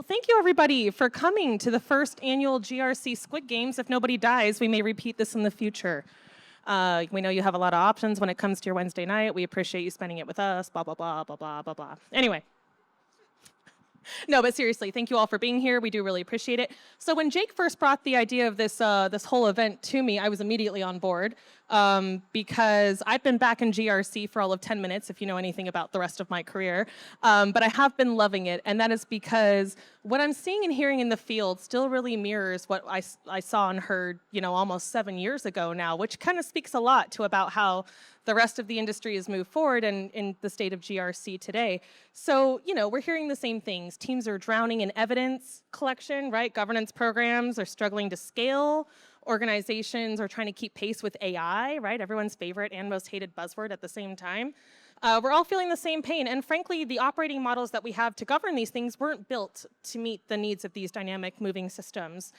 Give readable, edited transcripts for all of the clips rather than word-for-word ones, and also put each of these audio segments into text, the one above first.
Well, thank you everybody for coming to the first annual GRC Squid Games. If nobody dies, we may repeat this in the future. We know you have a lot of options when it comes to your Wednesday night. We appreciate you spending it with us, blah, blah, blah, blah, blah, blah, blah. Anyway. No, but seriously, thank you all for being here. We do really appreciate it. So when Jake first brought the idea of this whole event to me, I was immediately on board because I've been back in GRC for all of 10 minutes, if you know anything about the rest of my career. But I have been loving it, and that is because what I'm seeing and hearing in the field still really mirrors what I saw and heard, almost 7 years ago now, which kind of speaks a lot to about how the rest of the industry has moved forward and in the state of GRC today. So, we're hearing the same things. Teams are drowning in evidence collection, right? Governance programs are struggling to scale. Organizations are trying to keep pace with AI, right? Everyone's favorite and most hated buzzword at the same time. We're all feeling the same pain. And frankly, the operating models that we have to govern these things weren't built to meet the needs of these dynamic moving systems.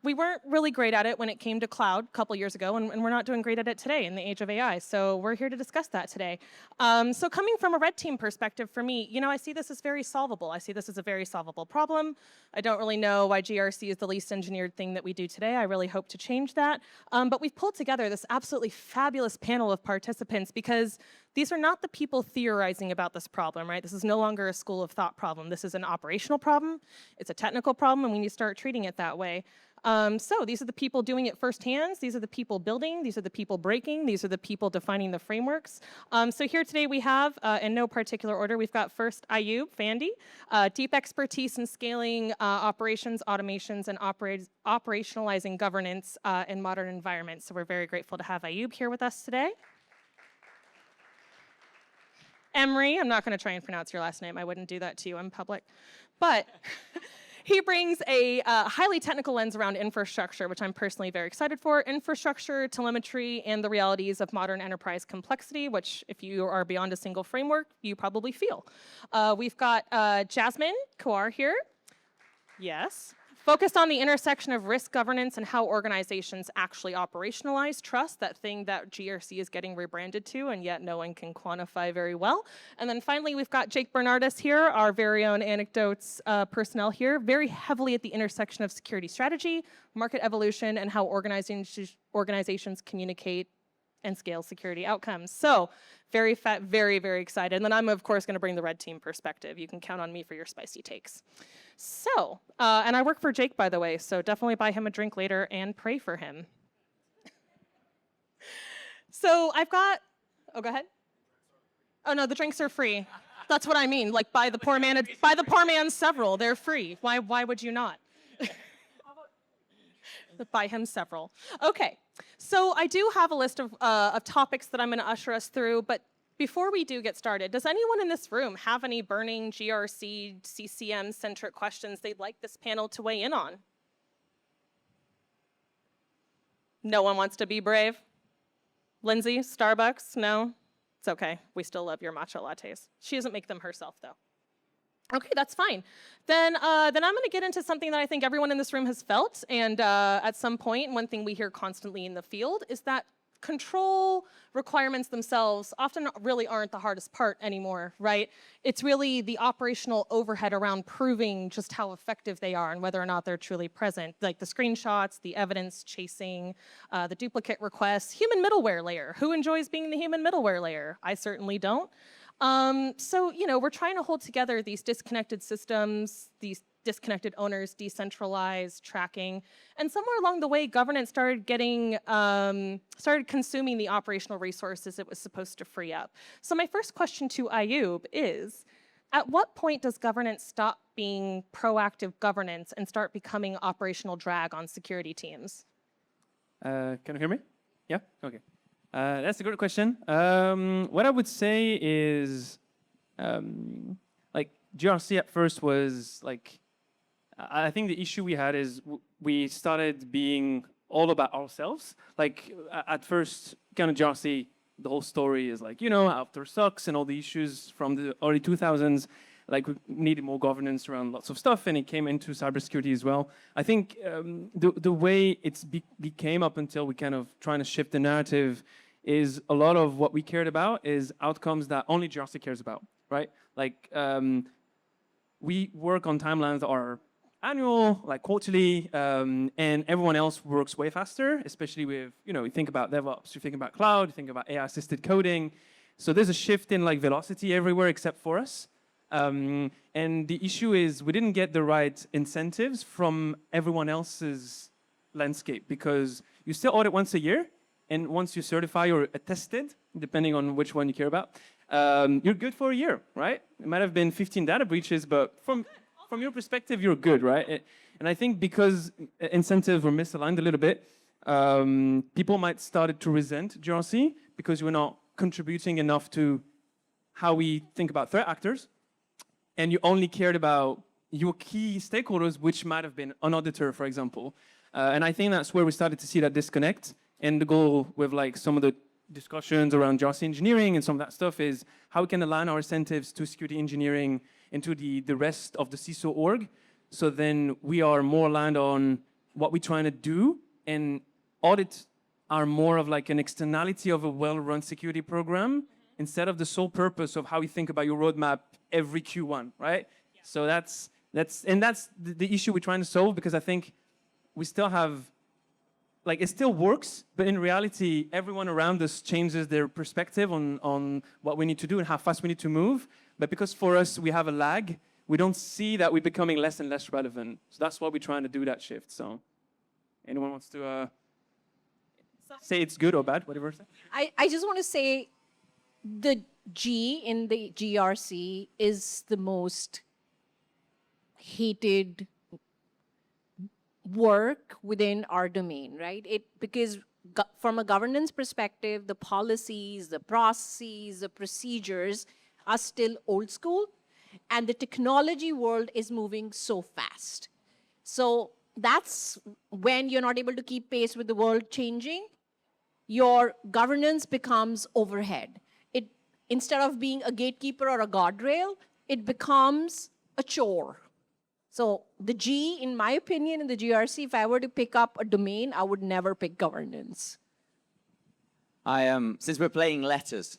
We weren't really great at it when it came to cloud a couple years ago, and we're not doing great at it today in the age of AI. So we're here to discuss that today. So coming from a red team perspective, for me, I see this as very solvable. I see this as a very solvable problem. I don't really know why GRC is the least engineered thing that we do today. I really hope to change that. But we've pulled together this absolutely fabulous panel of participants because these are not the people theorizing about this problem, right? This is no longer a school of thought problem. This is an operational problem. It's a technical problem, and we need to start treating it that way. So these are the people doing it firsthand. These are the people building. These are the people breaking. These are the people defining the frameworks. So here today we have, in no particular order, we've got first Ayub Fandi, deep expertise in scaling operations, automations, and operationalizing governance in modern environments. So we're very grateful to have Ayub here with us today. Emery, I'm not going to try and pronounce your last name. I wouldn't do that to you in public. But he brings a highly technical lens around infrastructure, which I'm personally very excited for. Infrastructure, telemetry, and the realities of modern enterprise complexity, which if you are beyond a single framework, you probably feel. We've got Jasmine Kouar here. Yes. Focused on the intersection of risk governance and how organizations actually operationalize trust, that thing that GRC is getting rebranded to, and yet no one can quantify very well. And then finally, we've got Jake Bernardus here, our very own Anecdotes personnel here, very heavily at the intersection of security strategy, market evolution, and how organizations communicate and scale security outcomes. So very, very excited. And then I'm, of course, going to bring the red team perspective. You can count on me for your spicy takes. So, and I work for Jake, by the way, so definitely buy him a drink later and pray for him. So I've got, oh, go ahead. Oh, no, the drinks are free. That's what I mean. Like, buy the poor man several. They're free. Why would you not? Buy him several. Okay. So I do have a list of topics that I'm going to usher us through, but before we do get started, does anyone in this room have any burning GRC, CCM-centric questions they'd like this panel to weigh in on? No one wants to be brave? Lindsay, Starbucks? No? It's okay. We still love your matcha lattes. She doesn't make them herself, though. Okay, that's fine. Then I'm going to get into something that I think everyone in this room has felt, and at some point, one thing we hear constantly in the field is that control requirements themselves often really aren't the hardest part anymore, right? It's really the operational overhead around proving just how effective they are and whether or not they're truly present, like the screenshots, the evidence chasing, the duplicate requests, human middleware layer. Who enjoys being the human middleware layer? I certainly don't. So, we're trying to hold together these disconnected systems, these disconnected owners, decentralized tracking, and somewhere along the way, governance started consuming the operational resources it was supposed to free up. So my first question to Ayub is, at what point does governance stop being proactive governance and start becoming operational drag on security teams? Can you hear me? Yeah? Okay. That's a good question. What I would say is, GRC at first was I think the issue we had is we started being all about ourselves. At first, kind of GRC, the whole story is after SOX and all the issues from the early 2000s, we needed more governance around lots of stuff, and it came into cybersecurity as well. I think the way it's became up until we kind of trying to shift the narrative is a lot of what we cared about is outcomes that only GRC cares about, right? we work on timelines that are annual, like quarterly, and everyone else works way faster, especially with, you think about DevOps, you think about cloud, you think about AI-assisted coding. So there's a shift in like velocity everywhere except for us. And the issue is we didn't get the right incentives from everyone else's landscape, because you still audit once a year, and once you certify or attested, depending on which one you care about, you're good for a year, right? It might have been 15 data breaches, but from your perspective, you're good, right? And I think because incentives were misaligned a little bit, people might started to resent GRC because we're not contributing enough to how we think about threat actors, and you only cared about your key stakeholders, which might have been an auditor, for example. And I think that's where we started to see that disconnect. And the goal with like some of the discussions around GRC engineering and some of that stuff is how we can align our incentives to security engineering and to the rest of the CISO org. So then we are more aligned on what we're trying to do, and audit are more of like an externality of a well-run security program instead of the sole purpose of how you think about your roadmap every Q1, right? Yeah. So that's the issue we're trying to solve, because I think we still have, like, it still works, but in reality, everyone around us changes their perspective on what we need to do and how fast we need to move. But because for us, we have a lag, we don't see that we're becoming less and less relevant. So that's why we're trying to do that shift. So anyone wants to say it's good or bad, whatever? I just want to say the G in the GRC is the most hated work within our domain, right? Because from a governance perspective, the policies, the processes, the procedures are still old school, and the technology world is moving so fast. So that's when you're not able to keep pace with the world changing, your governance becomes overhead. Instead of being a gatekeeper or a guardrail, it becomes a chore. So the G, in my opinion, in the GRC, if I were to pick up a domain, I would never pick governance. Since we're playing letters,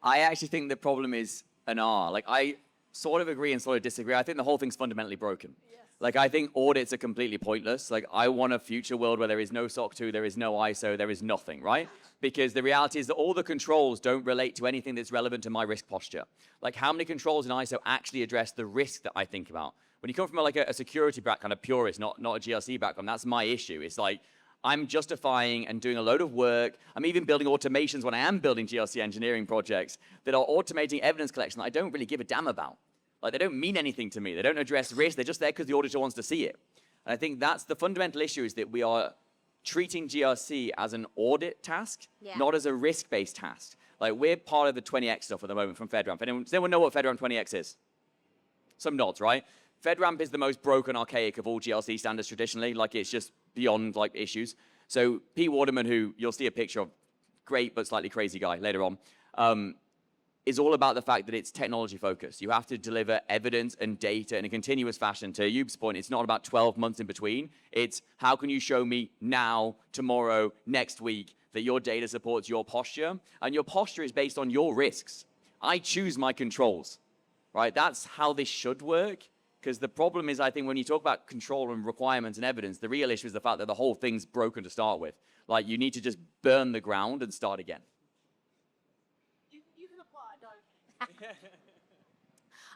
I actually think the problem is an R. Like, I sort of agree and sort of disagree. I think the whole thing's fundamentally broken. Yes. Like, I think audits are completely pointless. Like, I want a future world where there is no SOC 2, there is no ISO, there is nothing, right? Because the reality is that all the controls don't relate to anything that's relevant to my risk posture. Like, how many controls in ISO actually address the risk that I think about? When you come from a security background, a purist, not a GRC background, that's my issue. It's like, I'm justifying and doing a load of work. I'm even building automations when I am building GRC engineering projects that are automating evidence collection that I don't really give a damn about. Like, they don't mean anything to me. They don't address risk. They're just there because the auditor wants to see it. And I think that's the fundamental issue, is that we are treating GRC as an audit task, not as a risk-based task. Like, we're part of the 20X stuff at the moment from FedRAMP. Does anyone know what FedRAMP 20X is? Some nods, right? FedRAMP is the most broken, archaic of all GRC standards traditionally. Like, it's just beyond, like, issues. So Pete Waterman, who you'll see a picture of, great but slightly crazy guy later on, is all about the fact that it's technology focused. You have to deliver evidence and data in a continuous fashion. To Ayub's point, it's not about 12 months in between. It's how can you show me now, tomorrow, next week that your data supports your posture, and your posture is based on your risks. I choose my controls, right? That's how this should work. Because the problem is, I think, when you talk about control and requirements and evidence, the real issue is the fact that the whole thing's broken to start with. Like, you need to just burn the ground and start again. You can applaud.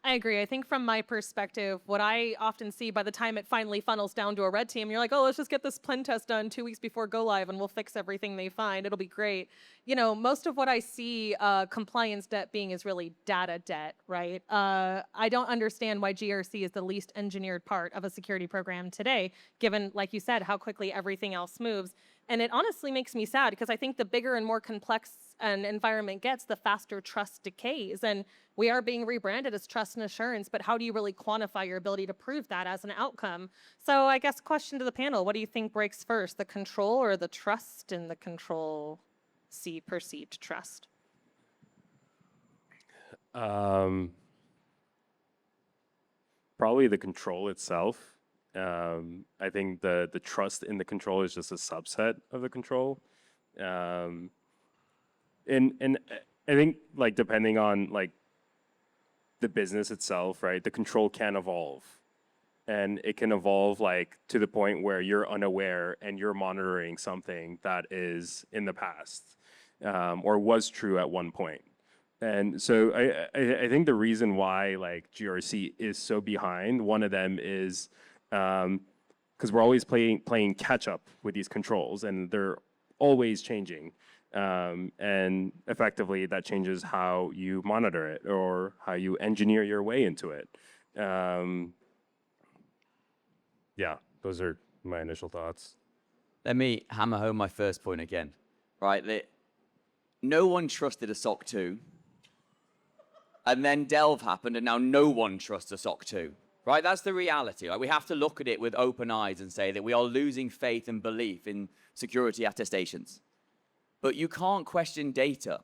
I agree. I think from my perspective, what I often see by the time it finally funnels down to a red team, you're like, oh, let's just get this pen test done 2 weeks before go live and we'll fix everything they find. It'll be great. You know, most of what I see compliance debt being is really data debt, right? I don't understand why GRC is the least engineered part of a security program today, given, like you said, how quickly everything else moves. And it honestly makes me sad, because I think the bigger and more complex an environment gets, the faster trust decays. And we are being rebranded as trust and assurance, but how do you really quantify your ability to prove that as an outcome? So I guess question to the panel, what do you think breaks first, the control or the trust in the control perceived trust? Probably the control itself. I think the trust in the control is just a subset of the control. And I think, like, depending on, like, the business itself, right? The control can evolve. And it can evolve like to the point where you're unaware and you're monitoring something that is in the past or was true at one point. And so I think the reason why like GRC is so behind, one of them is because we're always playing catch up with these controls and they're always changing. And effectively that changes how you monitor it or how you engineer your way into it. Yeah, those are my initial thoughts. Let me hammer home my first point again, right? That no one trusted a SOC 2, and then Delve happened, and now no one trusts a SOC 2, right? That's the reality. Like, we have to look at it with open eyes and say that we are losing faith and belief in security attestations. But you can't question data.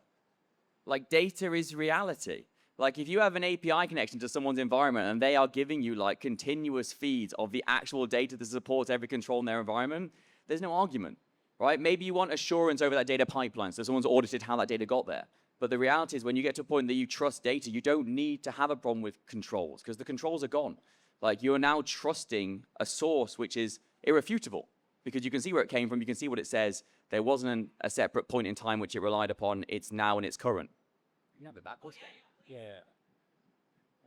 Like, data is reality. Like, if you have an API connection to someone's environment and they are giving you like continuous feeds of the actual data that supports every control in their environment, there's no argument, right? Maybe you want assurance over that data pipeline, so someone's audited how that data got there. But the reality is when you get to a point that you trust data, you don't need to have a problem with controls because the controls are gone. Like, you are now trusting a source which is irrefutable because you can see where it came from, you can see what it says. There wasn't a separate point in time which it relied upon. It's now and it's current. You can have it backwards. Yeah.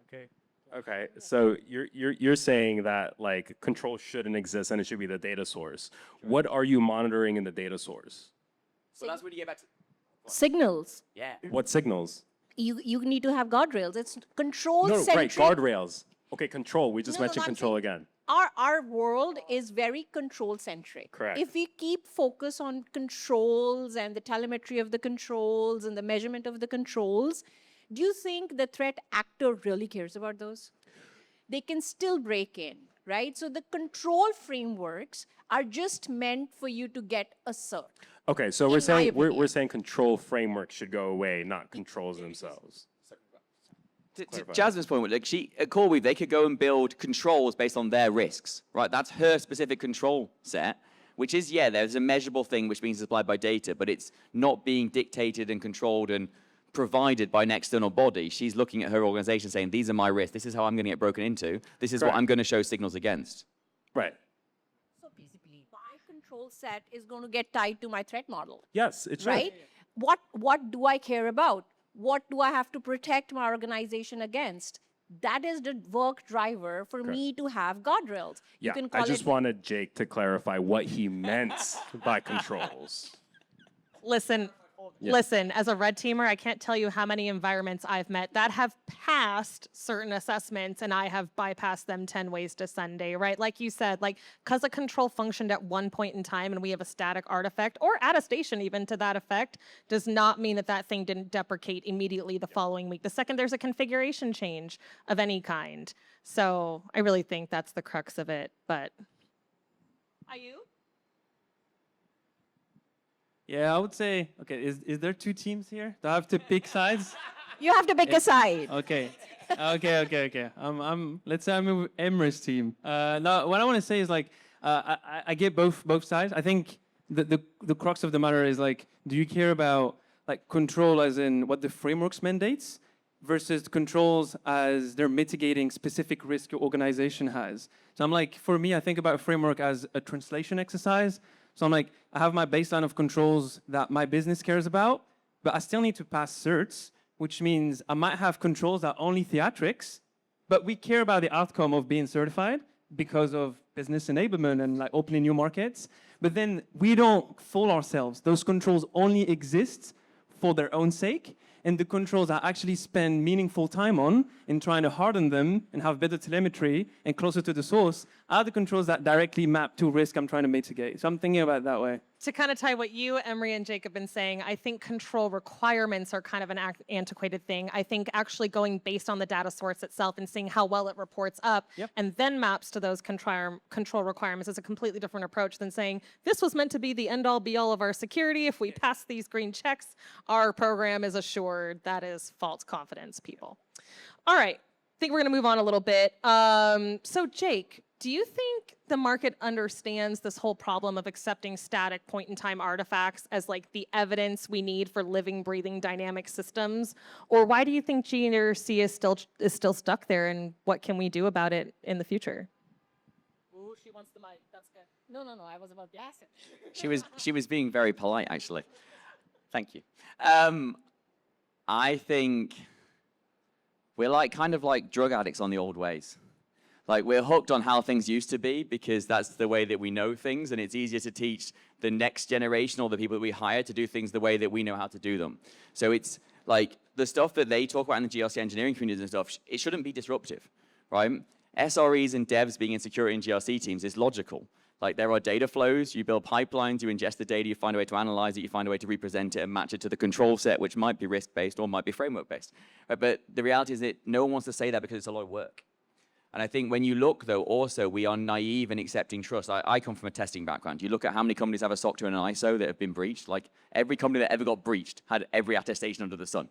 Okay. Okay. So you're saying that like control shouldn't exist and it should be the data source. Sure. What are you monitoring in the data source? So that's when you get back to Signals. yeah. What signals? You need to have guardrails. It's control No, centric. right. Guardrails. Okay. Control. We just No, no, mentioned I'm control saying- again. Our world is very control centric. Correct. If we keep focus on controls and the telemetry of the controls and the measurement of the controls, do you think the threat actor really cares about those? They can still break in, right? So the control frameworks are just meant for you to get a cert. Okay. So we're saying control framework should go away, not controls themselves. To Jasmine's point, like at CoreWeave, they could go and build controls based on their risks, right? That's her specific control set, which is, yeah, there's a measurable thing which means supplied by data, but it's not being dictated and controlled and provided by an external body. She's looking at her organization saying, these are my risks. This is how I'm going to get broken into. This is what Correct. I'm going to show signals against. Right. So basically, my control set is going to get tied to my threat model. Yes, it should. Right? What do I care about? What do I have to protect my organization against? That is the work driver for me to have guardrails. Yeah, You can call I just it wanted Jake to clarify what he meant by controls. Listen, as a red teamer, I can't tell you how many environments I've met that have passed certain assessments and I have bypassed them 10 ways to Sunday, right? Like you said, like, because a control functioned at one point in time and we have a static artifact or attestation even to that effect does not mean that that thing didn't deprecate immediately the following week. The second there's a configuration change of any kind. So I really think that's the crux of it, but. Are you? Yeah, I would say, okay, is there two teams here? Do I have to pick sides? you have to pick a side. Okay. Okay. Let's say I'm with Emre's team. Now, what I want to say is like, I get both sides. I think the crux of the matter is like, do you care about like control as in what the frameworks mandates versus controls as they're mitigating specific risk your organization has? So I'm like, for me, I think about a framework as a translation exercise. So I'm like, I have my baseline of controls that my business cares about, but I still need to pass certs, which means I might have controls that are only theatrics, but we care about the outcome of being certified because of business enablement and like opening new markets. But then we don't fool ourselves. Those controls only exist for their own sake. And the controls I actually spend meaningful time on in trying to harden them and have better telemetry and closer to the source are the controls that directly map to risk I'm trying to mitigate. So I'm thinking about it that way. To kind of tie what you, Emery, and Jake have been saying, I think control requirements are kind of an antiquated thing. I think actually going based on the data source itself and seeing how well it reports up and then maps to those control requirements is a completely different approach than saying, this was meant to be the end-all be-all of our security. If we pass these green checks, our program is assured. That is false confidence, people. All right. I think we're going to move on a little bit. So, Jake, Do you think the market understands this whole problem of accepting static point-in-time artifacts as like the evidence we need for living, breathing, dynamic systems? Or why do you think GRC is still stuck there, and what can we do about it in the future? Ooh, she wants the mic. That's good. No, I was about to ask it. She was being very polite, actually. Thank you. I think we're kind of like drug addicts on the old ways. Like, we're hooked on how things used to be because that's the way that we know things, and it's easier to teach the next generation or the people that we hire to do things the way that we know how to do them. So it's like the stuff that they talk about in the GRC engineering communities and stuff, it shouldn't be disruptive, right? SREs and devs being in security and GRC teams is logical. Like, there are data flows, you build pipelines, you ingest the data, you find a way to analyze it, you find a way to represent it and match it to the control set, which might be risk-based or might be framework-based. Right? But the reality is that no one wants to say that because it's a lot of work. And I think when you look, though, also, we are naive in accepting trust. I come from a testing background. You look at how many companies have a SOC 2 and an ISO that have been breached. Like, every company that ever got breached had every attestation under the sun.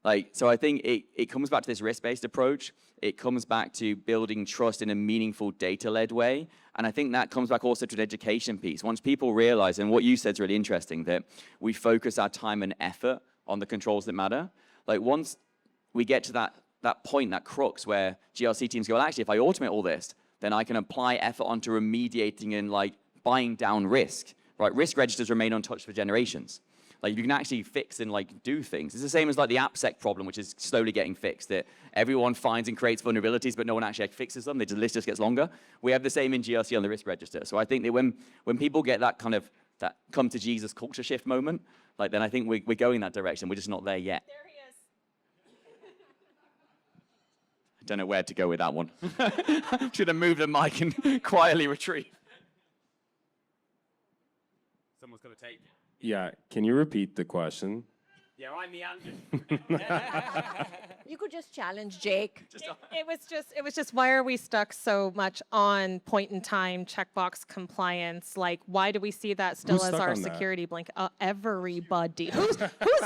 Like, so I think it comes back to this risk-based approach. It comes back to building trust in a meaningful data-led way. And I think that comes back also to an education piece. Once people realize, and what you said is really interesting, that we focus our time and effort on the controls that matter. Like, once we get to that point, that crux where GRC teams go, well, actually, if I automate all this, then I can apply effort onto remediating and like buying down risk, right? Risk registers remain untouched for generations. Like, you can actually fix and like do things. It's the same as like the AppSec problem, which is slowly getting fixed, that everyone finds and creates vulnerabilities, but no one actually fixes them. The list just gets longer. We have the same in GRC on the risk register. So I think that when people get that kind of, that come to Jesus culture shift moment, like, then I think we're going that direction. We're just not there yet. There he is. I don't know where to go with that one. Should have moved the mic and quietly retrieve. Someone's got to take it. Yeah, can you repeat the question? Yeah, I'm meandering. You could just challenge Jake. It was just why are we stuck so much on point in time checkbox compliance? Like, why do we see that still Who's as stuck our on that? security blanket? Everybody. Who's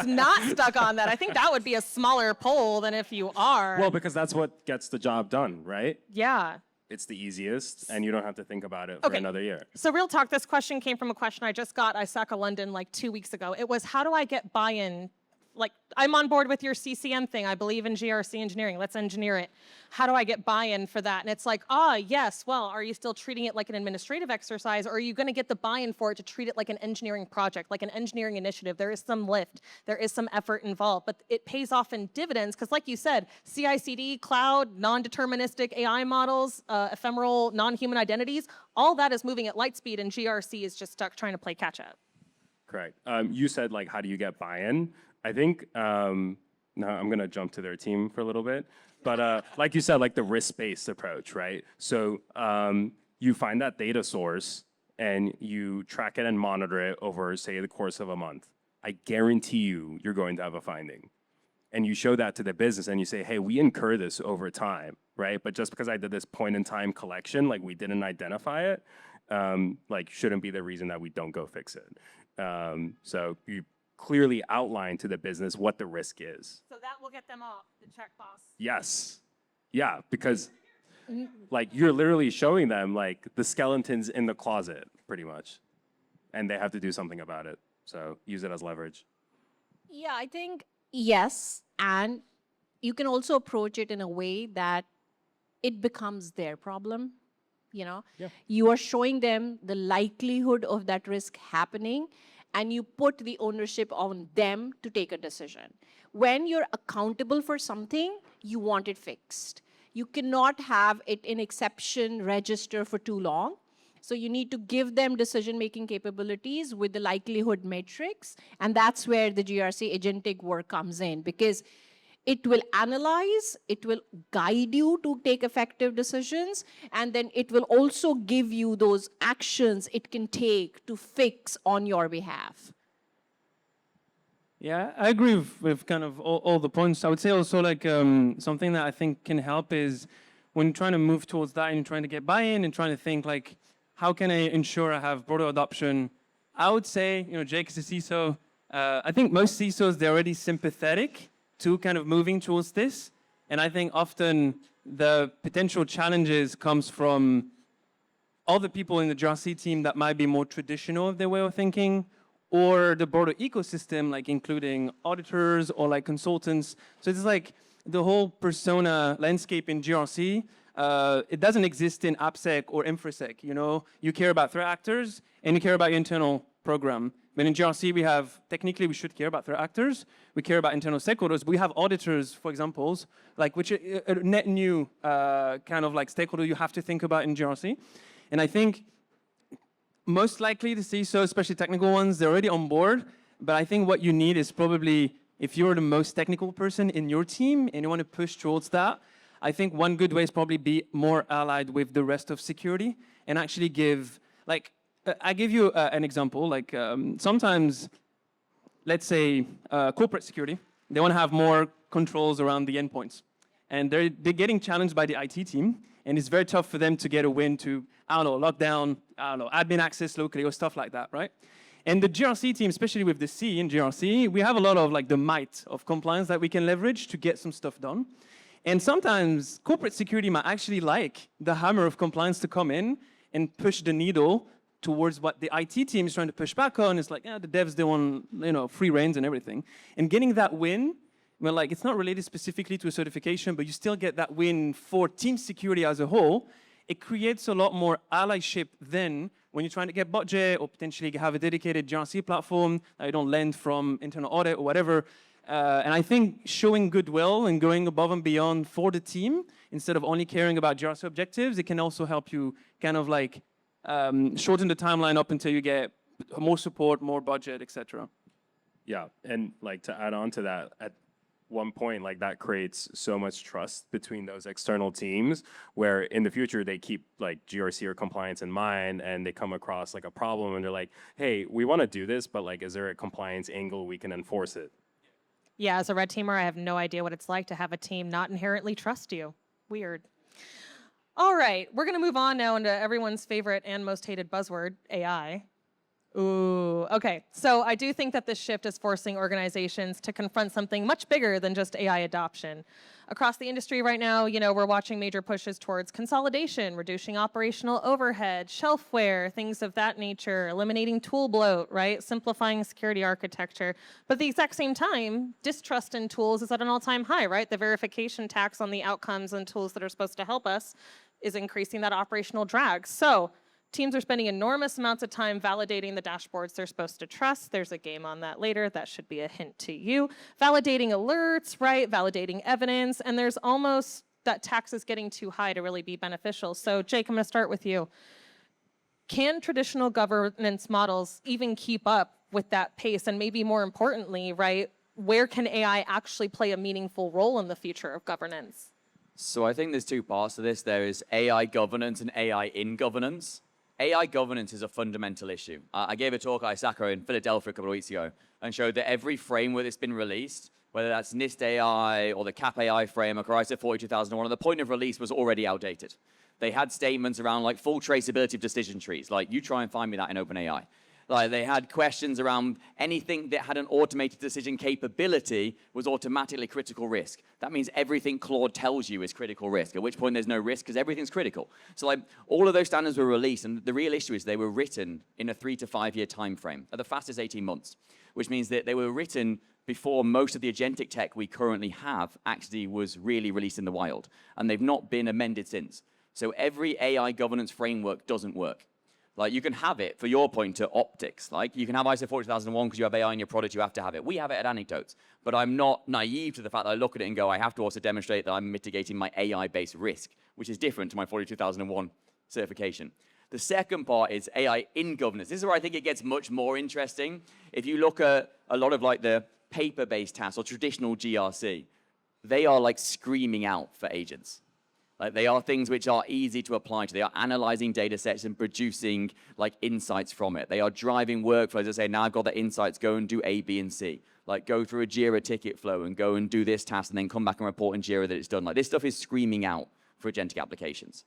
not stuck on that? I think that would be a smaller poll than if you are. Well, because that's what gets the job done, right? Yeah. It's the easiest, and you don't have to think about it for Okay. another year. So real talk, this question came from a question I just got ISACA London like 2 weeks ago. It was, how do I get buy-in? Like, I'm on board with your CCM thing. I believe in GRC engineering. Let's engineer it. How do I get buy-in for that? And it's like, yes, well, are you still treating it like an administrative exercise, or are you going to get the buy-in for it to treat it like an engineering project, like an engineering initiative? There is some lift. There is some effort involved, but it pays off in dividends because, like you said, CI/CD, cloud, non-deterministic AI models, ephemeral non-human identities, all that is moving at light speed, and GRC is just stuck trying to play catch-up. Correct. You said, like, how do you get buy-in? I think, now I'm going to jump to their team for a little bit. But like you said, like the risk-based approach, right? So you find that data source and you track it and monitor it over, say, the course of a month. I guarantee you're going to have a finding. And you show that to the business and you say, hey, we incur this over time, right? But just because I did this point-in-time collection, like we didn't identify it, like shouldn't be the reason that we don't go fix it. So you clearly outline to the business what the risk is. So that will get them off the check box. Yes. Yeah, because like you're literally showing them like the skeletons in the closet pretty much. And they have to do something about it. So use it as leverage. Yeah, I think yes. And you can also approach it in a way that it becomes their problem. You know, you are showing them the likelihood of that risk happening, and you put the ownership on them to take a decision. When you're accountable for something, you want it fixed. You cannot have it in exception register for too long. So you need to give them decision-making capabilities with the likelihood matrix, and that's where the GRC agentic work comes in, because it will analyze, it will guide you to take effective decisions, and then it will also give you those actions it can take to fix on your behalf. Yeah, I agree with kind of all the points. I would say also like something that I think can help is when you're trying to move towards that and you're trying to get buy-in and trying to think like, how can I ensure I have broader adoption? I would say, Jake is a CISO. I think most CISOs, they're already sympathetic to kind of moving towards this. And I think often the potential challenges comes from other people in the GRC team that might be more traditional of their way of thinking, or the broader ecosystem, like including auditors or like consultants. So it's like the whole persona landscape in GRC. It doesn't exist in AppSec or InfraSec. You know, you care about threat actors and you care about your internal program. But in GRC, we have, technically, we should care about threat actors. We care about internal stakeholders. But we have auditors, for example, like which are a net new kind of like stakeholder you have to think about in GRC. And I think most likely the CISO, especially technical ones, they're already on board. But I think what you need is probably, if you're the most technical person in your team and you want to push towards that, I think one good way is probably be more allied with the rest of security and actually give, like, I give you an example. Like sometimes, let's say corporate security, they want to have more controls around the endpoints. And they're getting challenged by the IT team. And it's very tough for them to get a win to, I don't know, lock down, I don't know, admin access locally or stuff like that, right? And the GRC team, especially with the C in GRC, we have a lot of like the might of compliance that we can leverage to get some stuff done. And sometimes corporate security might actually like the hammer of compliance to come in and push the needle towards what the IT team is trying to push back on. It's like, yeah, the devs, they want, you know, free reins and everything. And getting that win, well, like it's not related specifically to a certification, but you still get that win for team security as a whole. It creates a lot more allyship then when you're trying to get budget or potentially have a dedicated GRC platform that you don't lend from internal audit or whatever. And I think showing goodwill and going above and beyond for the team, instead of only caring about GRC objectives, it can also help you kind of like shorten the timeline up until you get more support, more budget, etc. Yeah, and like to add on to that, at one point, like that creates so much trust between those external teams where in the future they keep like GRC or compliance in mind and they come across like a problem and they're like, hey, we want to do this, but like, is there a compliance angle we can enforce it? Yeah, as a red teamer, I have no idea what it's like to have a team not inherently trust you. Weird. All right, we're going to move on now into everyone's favorite and most hated buzzword, AI. Ooh, okay. So I do think that this shift is forcing organizations to confront something much bigger than just AI adoption. Across the industry right now, you know, we're watching major pushes towards consolidation, reducing operational overhead, shelfware, things of that nature, eliminating tool bloat, right? Simplifying security architecture. But at the exact same time, distrust in tools is at an all-time high, right? The verification tax on the outcomes and tools that are supposed to help us is increasing that operational drag. So teams are spending enormous amounts of time validating the dashboards they're supposed to trust. There's a game on that later. That should be a hint to you. Validating alerts, right? Validating evidence. And there's almost that tax is getting too high to really be beneficial. So Jake, I'm going to start with you. Can traditional governance models even keep up with that pace? And maybe more importantly, right, where can AI actually play a meaningful role in the future of governance? So I think there's two parts to this. There is AI governance and AI in governance. AI governance is a fundamental issue. I gave a talk at ISACA in Philadelphia a couple of weeks ago and showed that every framework that's been released, whether that's NIST AI or the CAP AI framework or ISO 42001, the point of release was already outdated. They had statements around like full traceability of decision trees, like you try and find me that in OpenAI. Like they had questions around anything that had an automated decision capability was automatically critical risk. That means everything Claude tells you is critical risk, at which point there's no risk because everything's critical. So like all of those standards were released, and the real issue is they were written in a 3 to 5 year time frame, at the fastest 18 months, which means that they were written before most of the agentic tech we currently have actually was really released in the wild. And they've not been amended since. So every AI governance framework doesn't work. Like you can have it for your point to optics. Like you can have ISO 42001 because you have AI in your product, you have to have it. We have it at Anecdotes, but I'm not naive to the fact that I look at it and go, I have to also demonstrate that I'm mitigating my AI-based risk, which is different to my 42001 certification. The second part is AI in governance. This is where I think it gets much more interesting. If you look at a lot of like the paper-based tasks or traditional GRC, they are like screaming out for agents. Like they are things which are easy to apply to. They are analyzing data sets and producing like insights from it. They are driving workflows that say, now I've got the insights, go and do A, B, and C. Like go through a Jira ticket flow and go and do this task and then come back and report in Jira that it's done. Like this stuff is screaming out for agentic applications.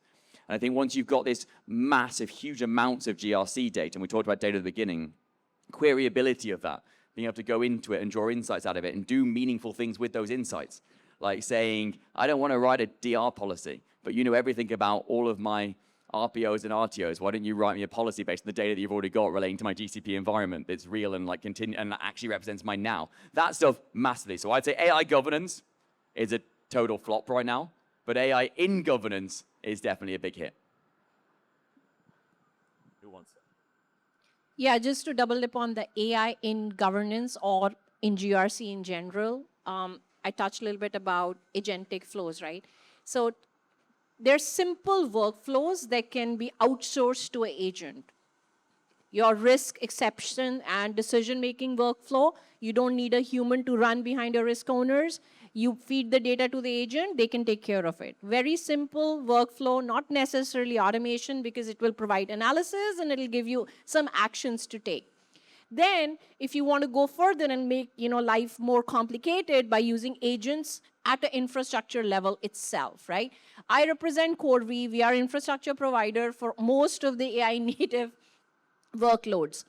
And I think once you've got this massive, huge amounts of GRC data, and we talked about data at the beginning, queryability of that, being able to go into it and draw insights out of it and do meaningful things with those insights. Like saying, I don't want to write a DR policy, but you know everything about all of my RPOs and RTOs? Why don't you write me a policy based on the data that you've already got relating to my GCP environment that's real and like continue and actually represents my now? That stuff massively. So I'd say AI governance is a total flop right now, but AI in governance is definitely a big hit. Who wants that? Yeah, just to double dip on the AI in governance or in GRC in general, I touched a little bit about agentic flows, right? So there's simple workflows that can be outsourced to an agent. Your risk exception and decision-making workflow, you don't need a human to run behind your risk owners. You feed the data to the agent, they can take care of it. Very simple workflow, not necessarily automation because it will provide analysis and it'll give you some actions to take. Then, if you want to go further and make life more complicated by using agents at the infrastructure level itself, right? I represent CoreWeave. We are infrastructure provider for most of the AI native workloads.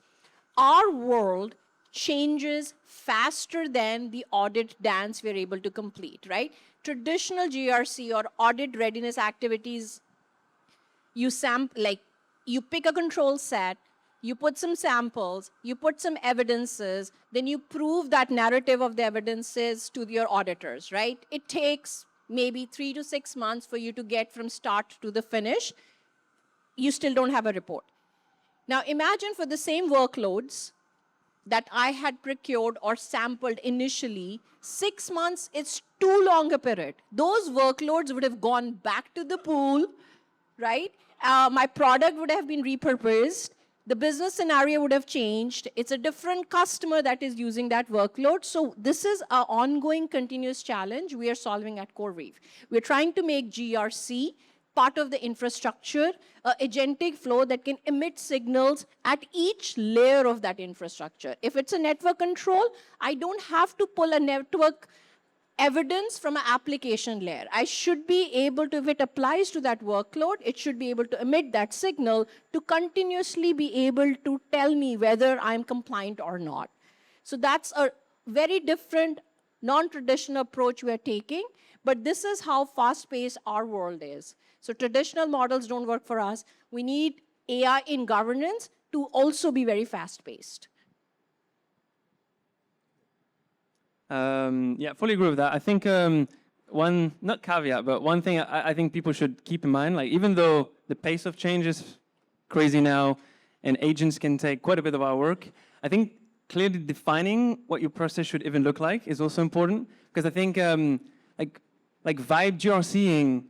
Our world changes faster than the audit dance we're able to complete, right? Traditional GRC or audit readiness activities, you pick a control set, you put some samples, you put some evidences, then you prove that narrative of the evidences to your auditors, right? It takes maybe 3 to 6 months for you to get from start to the finish. You still don't have a report. Now imagine for the same workloads that I had procured or sampled initially, 6 months, it's too long a period. Those workloads would have gone back to the pool, right? My product would have been repurposed. The business scenario would have changed. It's a different customer that is using that workload. So this is an ongoing continuous challenge we are solving at CoreWeave. We're trying to make GRC part of the infrastructure, agentic flow that can emit signals at each layer of that infrastructure. If it's a network control, I don't have to pull a network evidence from an application layer. I should be able to, if it applies to that workload, it should be able to emit that signal to continuously be able to tell me whether I'm compliant or not. So that's a very different, non-traditional approach we're taking, but this is how fast-paced our world is. So traditional models don't work for us. We need AI in governance to also be very fast-paced. Yeah, fully agree with that. I think one, not caveat, but one thing I think people should keep in mind, like even though the pace of change is crazy now and agents can take quite a bit of our work, I think clearly defining what your process should even look like is also important, because I think like vibe GRCing,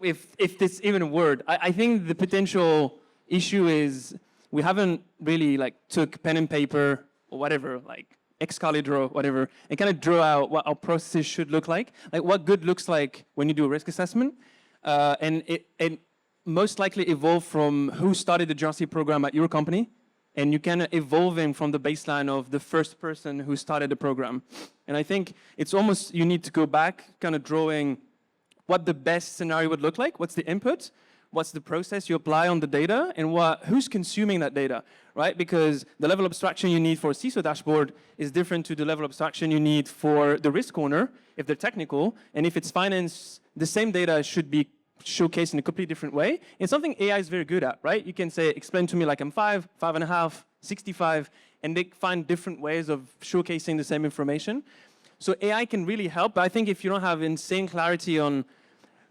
if this even a word, I think the potential issue is we haven't really like took pen and paper or whatever, like Excalibur, whatever, and kind of draw out what our processes should look like what good looks like when you do a risk assessment, and it most likely evolve from who started the GRC program at your company, and you kind of evolving from the baseline of the first person who started the program. And I think it's almost you need to go back, kind of drawing what the best scenario would look like, what's the input, what's the process you apply on the data, and who's consuming that data, right? Because the level of abstraction you need for a CISO dashboard is different to the level of abstraction you need for the risk owner, if they're technical, and if it's finance, the same data should be showcased in a completely different way. It's something AI is very good at, right? You can say, explain to me like I'm 5, 5.5, 65, and they find different ways of showcasing the same information. So AI can really help, but I think if you don't have insane clarity on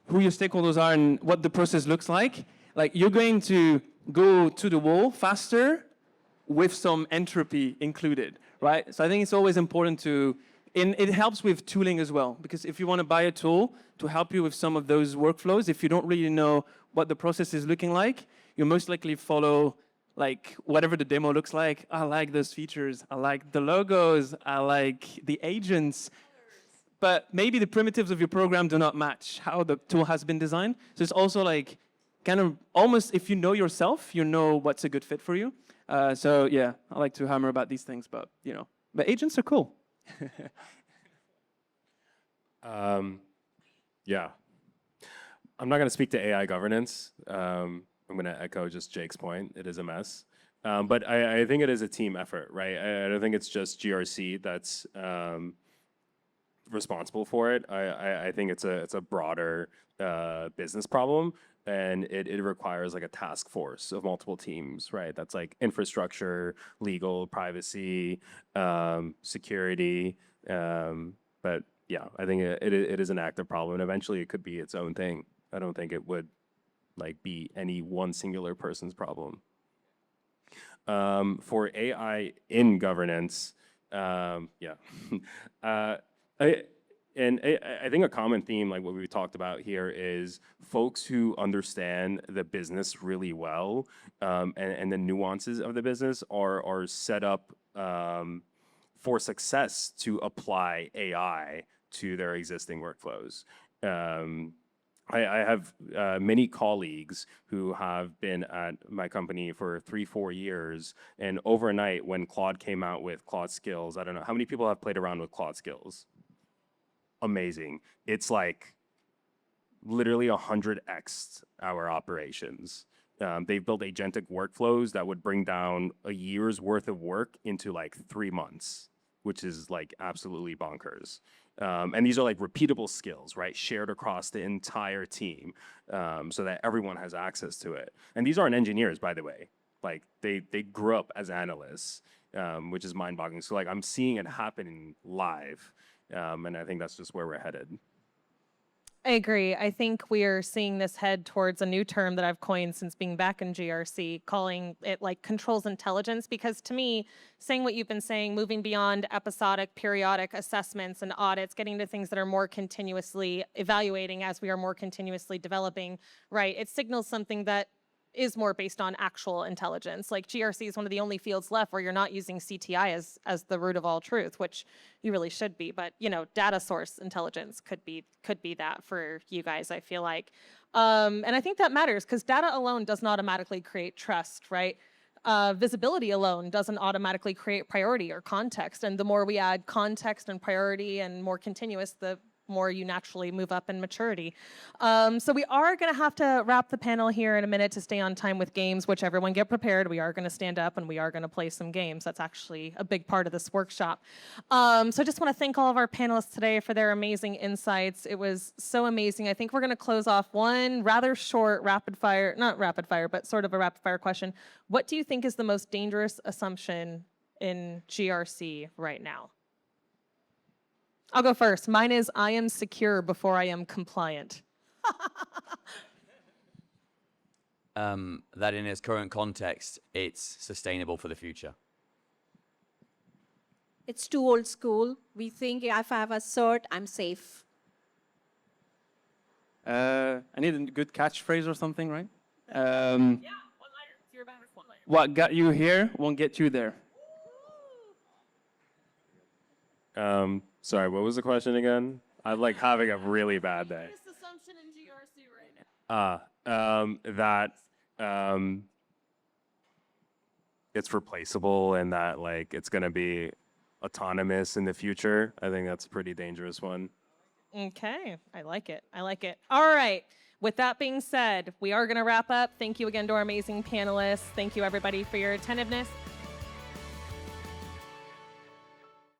who your stakeholders are and what the process looks like you're going to go to the wall faster with some entropy included, right? So I think it's always important and it helps with tooling as well, because if you want to buy a tool to help you with some of those workflows, if you don't really know what the process is looking like, you'll most likely follow whatever the demo looks like. I like those features. I like the logos. I like the agents. But maybe the primitives of your program do not match how the tool has been designed. So it's also kind of almost if you know yourself, you know what's a good fit for you. So yeah, I like to hammer about these things, but but agents are cool. Yeah. I'm not going to speak to AI governance. I'm going to echo just Jake's point. It is a mess. But I think it is a team effort, right? I don't think it's just GRC that's responsible for it. I think it's a broader business problem, and it requires like a task force of multiple teams, right? That's like infrastructure, legal, privacy, security. But yeah, I think it is an active problem, and eventually it could be its own thing. I don't think it would like be any one singular person's problem. For AI in governance, yeah, I think a common theme, like what we talked about here, is folks who understand the business really well, and the nuances of the business are set up for success to apply AI to their existing workflows. I have many colleagues who have been at my company for 3-4 years, and overnight when Claude came out with Claude Skills, I don't know, how many people have played around with Claude Skills? Amazing. It's like literally 100x our operations. They've built agentic workflows that would bring down a year's worth of work into like 3 months, which is like absolutely bonkers. And these are like repeatable skills, right? Shared across the entire team, so that everyone has access to it. And these aren't engineers, by the way. Like they grew up as analysts, which is mind-boggling. So like I'm seeing it happening live, and I think that's just where we're headed. I agree. I think we are seeing this head towards a new term that I've coined since being back in GRC, calling it like controls intelligence, because to me, saying what you've been saying, moving beyond episodic, periodic assessments and audits, getting to things that are more continuously evaluating as we are more continuously developing, right? It signals something that is more based on actual intelligence. Like GRC is one of the only fields left where you're not using CTI as the root of all truth, which you really should be. But you know, data source intelligence could be that for you guys, I feel like. And I think that matters because data alone doesn't automatically create trust, right? Visibility alone doesn't automatically create priority or context. And the more we add context and priority and more continuous, the more you naturally move up in maturity. So we are going to have to wrap the panel here in a minute to stay on time with games, which everyone get prepared. We are going to stand up and we are going to play some games. That's actually a big part of this workshop. So I just want to thank all of our panelists today for their amazing insights. It was so amazing. I think we're going to close off one rather short rapid fire, not rapid fire, but sort of a rapid fire question. What do you think is the most dangerous assumption in GRC right now? I'll go first. Mine is I am secure before I am compliant. That in its current context, it's sustainable for the future. It's too old school. We think if I have a cert, I'm safe. I need a good catchphrase or something, right? Yeah, one-liner. Zero boundaries, one-liner. What got you here won't get you there. Sorry, what was the question again? I'm like having a really bad day. Biggest assumption in GRC right now. That it's replaceable and that like it's gonna be autonomous in the future. I think that's a pretty dangerous one. Okay, I like it. I like it. All right. With that being said, we are going to wrap up. Thank you again to our amazing panelists. Thank you, everybody, for your attentiveness.